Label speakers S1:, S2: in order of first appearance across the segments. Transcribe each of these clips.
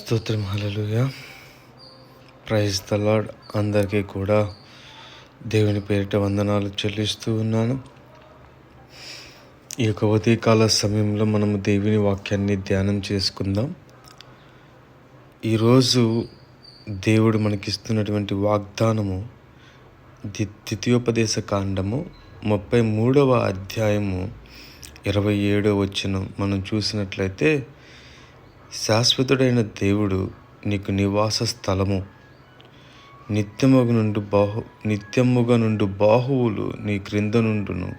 S1: స్తోత్రం, హల్లెలూయా. Praise the lord. అందరికీ కూడా దేవుని పేరిట వందనాలు చెల్లిస్తూ ఉన్నాను. ఈ యొక్క ఉదయకాల సమయంలో మనము దేవుని వాక్యాన్ని ధ్యానం చేసుకుందాం. ఈరోజు దేవుడు మనకిస్తున్నటువంటి వాగ్దానము ద్వితీయోపదేశ కాండము 33వ అధ్యాయము 27వ వచనం మనం చూసినట్లయితే, శాశ్వతుడైన దేవుడు నీకు నివాస స్థలము, నిత్యముగా నుండి బాహువులు నీ క్రింద నుండును.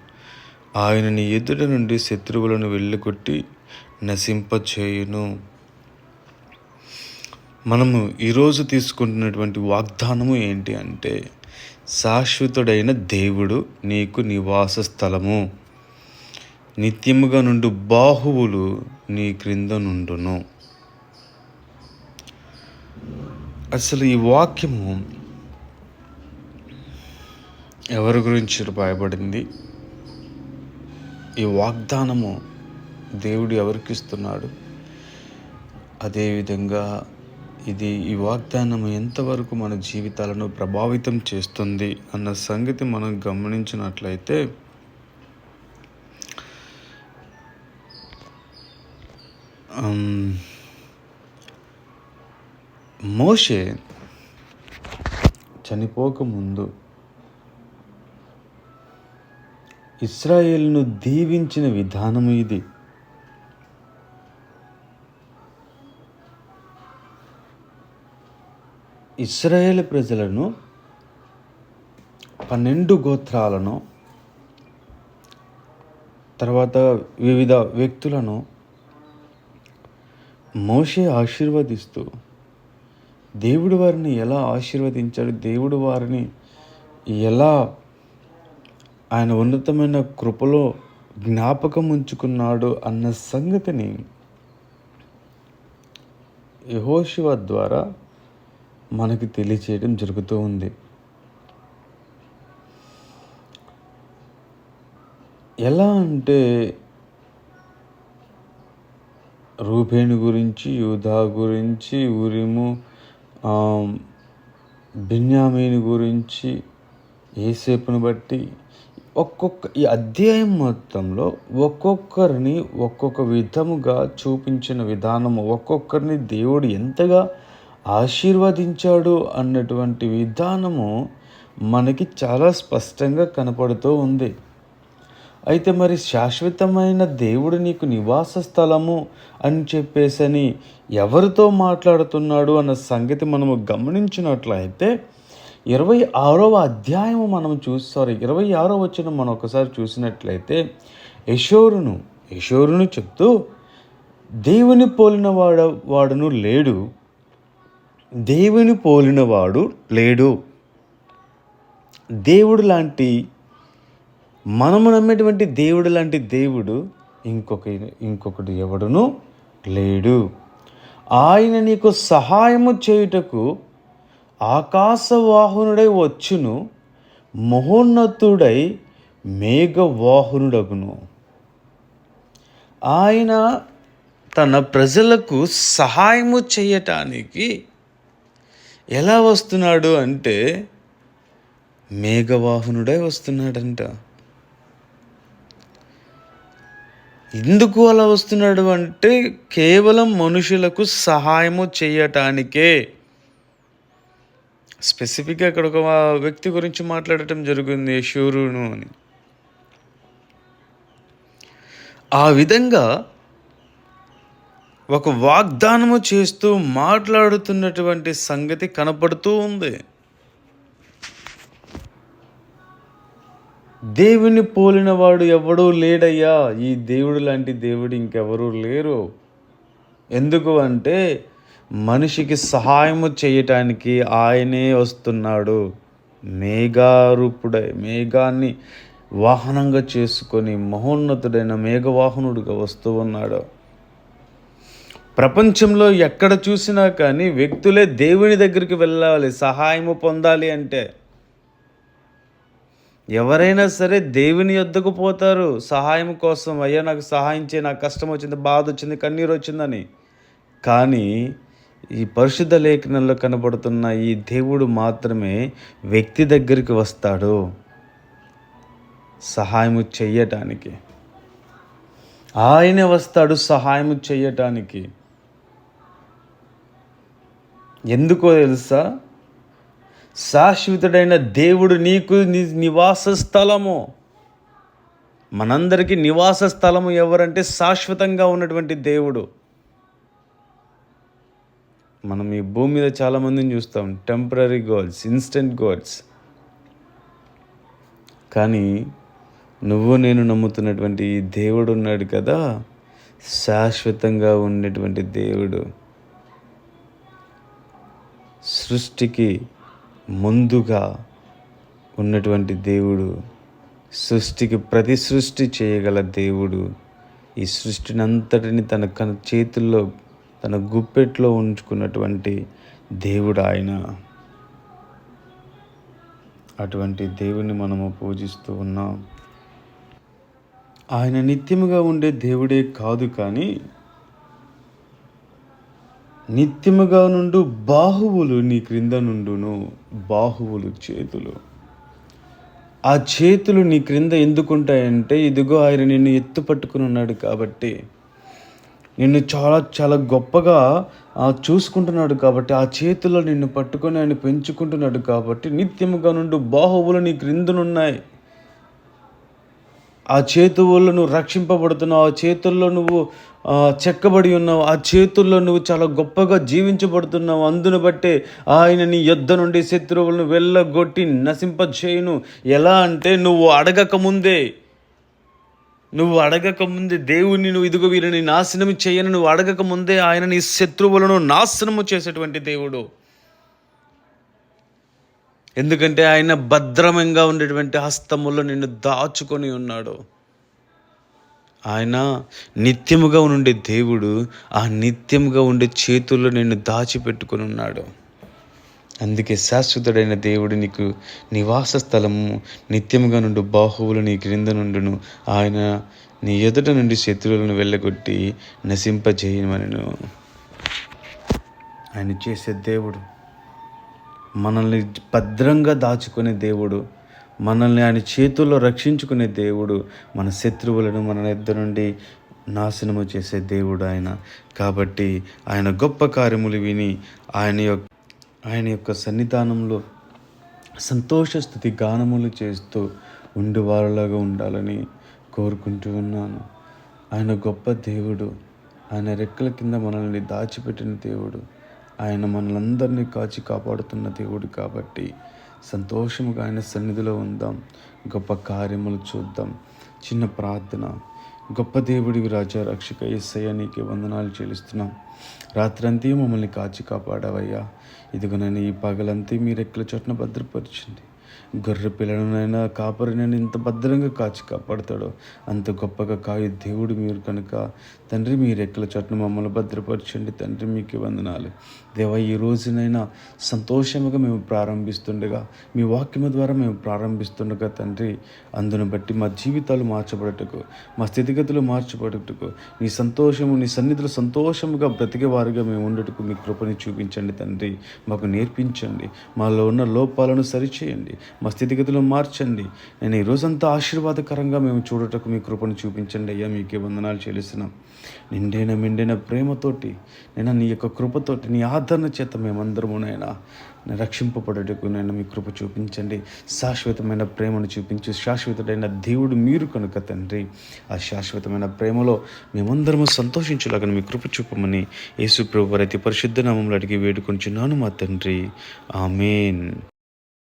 S1: ఆయన నీ ఎదుట నుండి శత్రువులను వెళ్ళగొట్టి నశింపచేయును. మనము ఈరోజు తీసుకుంటున్నటువంటి వాగ్దానము ఏంటి అంటే, శాశ్వతుడైన దేవుడు నీకు నివాస స్థలము, నిత్యముగా నుండి బాహువులు నీ క్రింద నుండును. అసలు ఈ వాక్యము ఎవరి గురించి రాయబడింది? ఈ వాగ్దానము దేవుడు ఎవరికి ఇస్తున్నాడు? అదేవిధంగా ఈ వాగ్దానం ఎంతవరకు మన జీవితాలను ప్రభావితం చేస్తుంది అన్న సంగతి మనం గమనించినట్లయితే, మోషే చనిపోకముందు ఇశ్రాయేలును దీవించిన విధానము ఇది. ఇశ్రాయేలు ప్రజలను 12 గోత్రాలను, తర్వాత వివిధ వ్యక్తులను మోషే ఆశీర్వదిస్తూ, దేవుడు వారిని ఎలా ఆశీర్వదించాడు, దేవుడు వారిని ఎలా ఆయన ఉన్నతమైన కృపలో జ్ఞాపకం ఉంచుకున్నాడు అన్న సంగతిని యెహోషువ ద్వారా మనకి తెలియచేయడం జరుగుతూ ఉంది. ఎలా అంటే, రూబేను గురించి, యూదా గురించి, ఊరిము, బెన్యామీను గురించి, యోసేపును బట్టి ఈ అధ్యాయం మొత్తంలో ఒక్కొక్కరిని ఒక్కొక్క విధముగా చూపించిన విధానము, ఒక్కొక్కరిని దేవుడు ఎంతగా ఆశీర్వదించాడు అన్నటువంటి విధానము మనకి చాలా స్పష్టంగా కనపడుతూ ఉంది. అయితే మరి శాశ్వతమైన దేవుడు నీకు నివాస స్థలము అని చెప్పేసని ఎవరితో మాట్లాడుతున్నాడు అన్న సంగతి మనము గమనించినట్లయితే, 26వ అధ్యాయము మనం 26వ వచనం మనం ఒకసారి చూసినట్లయితే, యెషూరును చెప్తూ, దేవుని పోలిన వాడును లేడు, దేవుని పోలినవాడు లేడు. దేవుడు లాంటి, మనము నమ్మేటువంటి దేవుడు లాంటి దేవుడు ఇంకొకటి ఎవడును లేడు. ఆయన నీకు సహాయము చేయుటకు ఆకాశవాహనుడై వచ్చును, మహోన్నతుడై మేఘవాహనుడగును. ఆయన తన ప్రజలకు సహాయము చేయటానికి ఎలా వస్తున్నాడు అంటే, మేఘవాహనుడై వస్తున్నాడంట. ఎందుకు అలా వస్తున్నాడు అంటే, కేవలం మనుషులకు సహాయము చేయటానికే. స్పెసిఫిక్గా అక్కడ ఒక వ్యక్తి గురించి మాట్లాడటం జరిగింది, యెషూరును అని. ఆ విధంగా ఒక వాగ్దానము చేస్తూ మాట్లాడుతున్నటువంటి సంగతి కనపడుతూ ఉంది. దేవుని పోలినవాడు ఎవడూ లేడయ్యా, ఈ దేవుడు లాంటి దేవుడు ఇంకెవరూ లేరు. ఎందుకు అంటే, మనిషికి సహాయము చేయటానికి ఆయనే వస్తున్నాడు. మేఘారూపుడై, మేఘాన్ని వాహనంగా చేసుకొని మహోన్నతుడైన మేఘవాహనుడిగా వస్తూ ఉన్నాడు. ప్రపంచంలో ఎక్కడ చూసినా కానీ వ్యక్తులే దేవుని దగ్గరికి వెళ్ళాలి, సహాయము పొందాలి అంటే. ఎవరైనా సరే దేవుని యొద్దకు పోతారు సహాయం కోసం. అయ్యా నాకు సహాయం చేయి, నాకు కష్టం వచ్చింది, బాధ వచ్చింది, కన్నీరు వచ్చిందని. కానీ ఈ పరిశుద్ధ లేఖనంలో కనబడుతున్న ఈ దేవుడు మాత్రమే వ్యక్తి దగ్గరికి వస్తాడు సహాయము చెయ్యటానికి. ఆయనే వస్తాడు సహాయము చెయ్యటానికి. ఎందుకో తెలుసా? శాశ్వతుడైన దేవుడు నీకు నివాస స్థలము. మనందరికీ నివాస స్థలము ఎవరంటే శాశ్వతంగా ఉన్నటువంటి దేవుడు. మనం ఈ భూమి మీద చాలామందిని చూస్తాం, టెంపరరీ గాడ్స్, ఇన్స్టెంట్ గాడ్స్. కానీ నువ్వు నేను నమ్ముతున్నటువంటి ఈ దేవుడు ఉన్నాడు కదా, శాశ్వతంగా ఉండేటువంటి దేవుడు. సృష్టికి ముందుగా ఉన్నటువంటి దేవుడు, సృష్టికి ప్రతి సృష్టి చేయగల దేవుడు, ఈ సృష్టిని అంతటిని తన చేతుల్లో తన గుప్పెట్లో ఉంచుకున్నటువంటి దేవుడు ఆయన. అటువంటి దేవుని మనము పూజిస్తూ ఉన్నాం. ఆయన నిత్యముగా ఉండే దేవుడే కాదు, కానీ నిత్యముగా నుండు బాహువులు నీ క్రింద నుండును. బాహువులు, చేతులు. ఆ చేతులు నీ క్రింద ఎందుకుంటాయంటే, ఇదిగో ఆయన నిన్ను ఎత్తు పట్టుకుని ఉన్నాడు కాబట్టి, నిన్ను చాలా చాలా గొప్పగా చూసుకుంటున్నాడు కాబట్టి, ఆ చేతుల్లో నిన్ను పట్టుకొని ఆయన పెంచుకుంటున్నాడు కాబట్టి నిత్యముగా నుండి బాహువులు నీ క్రిందనున్నాయి. ఆ చేతుల్లో నువ్వు రక్షింపబడుతున్నావు, ఆ చేతుల్లో నువ్వు చెక్కబడి ఉన్నావు, ఆ చేతుల్లో నువ్వు చాలా గొప్పగా జీవించబడుతున్నావు. అందును బట్టే ఆయన నీ యొద్ద నుండి శత్రువులను వెళ్ళగొట్టి నశింపచేయును. ఎలా అంటే, నువ్వు అడగకముందే దేవుణ్ణి నువ్వు ఇదిగో వీరిని నాశనం చేయని నువ్వు అడగకముందే ఆయన నీ శత్రువులను నాశనము చేసేటువంటి దేవుడు. ఎందుకంటే ఆయన భద్రమంగా ఉండేటువంటి హస్తములో నిన్ను దాచుకొని ఉన్నాడు. ఆయన నిత్యముగా ఉండే దేవుడు, ఆ నిత్యముగా ఉండే చేతుల్లో నిన్ను దాచిపెట్టుకొని ఉన్నాడు. అందుకే శాశ్వతుడైన దేవుడు నీకు నివాస స్థలము, నిత్యముగా నుండి బాహువులు నీ క్రింద నుండును. ఆయన నీ ఎదుట నుండి శత్రువులను వెళ్ళగొట్టి నశింపజేయమనెను. ఆయన చేసే దేవుడు, మనల్ని భద్రంగా దాచుకునే దేవుడు, మనల్ని ఆయన చేతుల్లో రక్షించుకునే దేవుడు, మన శత్రువులను మన ఎద్దు నుండి నాశనము చేసే దేవుడు ఆయన. కాబట్టి ఆయన గొప్ప కార్యములు విని ఆయన యొక్క సన్నిధానంలో సంతోష స్తుతి గానములు చేస్తూ ఉండువారులాగా ఉండాలని కోరుకుంటూ ఉన్నాను. ఆయన గొప్ప దేవుడు, ఆయన రెక్కల కింద మనల్ని దాచిపెట్టిన దేవుడు, ఆయన మనలందరినీ కాచి కాపాడుతున్న దేవుడు. కాబట్టి సంతోషముగా ఆయన సన్నిధిలో ఉందాం, గొప్ప కార్యములు చూద్దాం. చిన్న ప్రార్థన. గొప్ప దేవుడివి రాజా, రక్షక యేసయ్య, నీకే వందనాలు చెల్లిస్తున్నాం. రాత్రంతా మమ్మల్ని కాచి కాపాడావయ్యా. ఇదిగోనైనా ఈ పగలంతా మీ రెక్కల చోటున భద్రపరచండి. గొర్రె పిల్లలనైనా కాపరినైనా ఇంత భద్రంగా కాచి కాపాడుతాడో అంత గొప్పగా కాయు దేవుడు మీరు కనుక తండ్రి, మీ రెక్కల చోటున మమ్మల్ని భద్రపరచండి తండ్రి. మీకు వందనాలు దేవా. ఈ రోజునైనా సంతోషముగా మేము ప్రారంభిస్తుండగా, మీ వాక్యము ద్వారా మేము ప్రారంభిస్తుండగా తండ్రి, అందును బట్టి మా జీవితాలు మార్చబడటకు, మా స్థితిగతులు మార్చబడటకు, నీ సంతోషము, నీ సన్నిధిలో సంతోషముగా బ్రతికేవారుగా మేము ఉండటకు మీ కృపని చూపించండి తండ్రి. మాకు నేర్పించండి, మాలో ఉన్న లోపాలను సరిచేయండి, మా స్థితిగతులు మార్చండి. నేను ఈ రోజంతా ఆశీర్వాదకరంగా మేము చూడటకు మీ కృపను చూపించండి అయ్యా. మీకే వందనాలు చెల్లిస్తున్నాం. మెండైన ప్రేమతోటి నేను నీ యొక్క కృపతోటి, నీ ఆదరణ చేత మేమందరము నైనా రక్షింపబడటకు నేను మీ కృప చూపించండి. శాశ్వతమైన ప్రేమను చూపించి శాశ్వతుడైన దేవుడు మీరు కనుక తండ్రి, ఆ శాశ్వతమైన ప్రేమలో మేమందరము సంతోషించలాగా మీ కృప చూపమని యేసు ప్రభువు వారి పరిశుద్ధ నామములో అడిగి వేడుకొంచున్నాను మా తండ్రి. ఆమేన్.